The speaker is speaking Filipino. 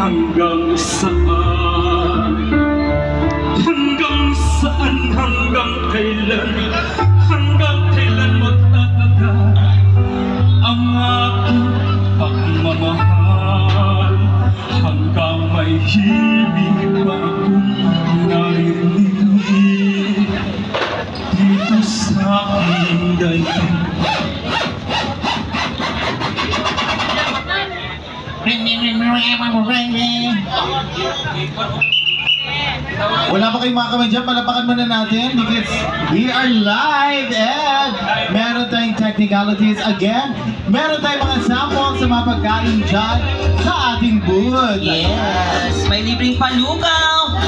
Hanggang saan, hanggang kailan magtatagal ang aking pagmamahal, hanggang may himig pa akong naririnig dito sa aking daigdig. Wala pa kayong mga kamay dyan, palapakan muna natin because we are live and meron tayong technicalities again. Meron tayong mga samples sa mga pagkain dyan sa ating booth. Yes, may libreng palugaw,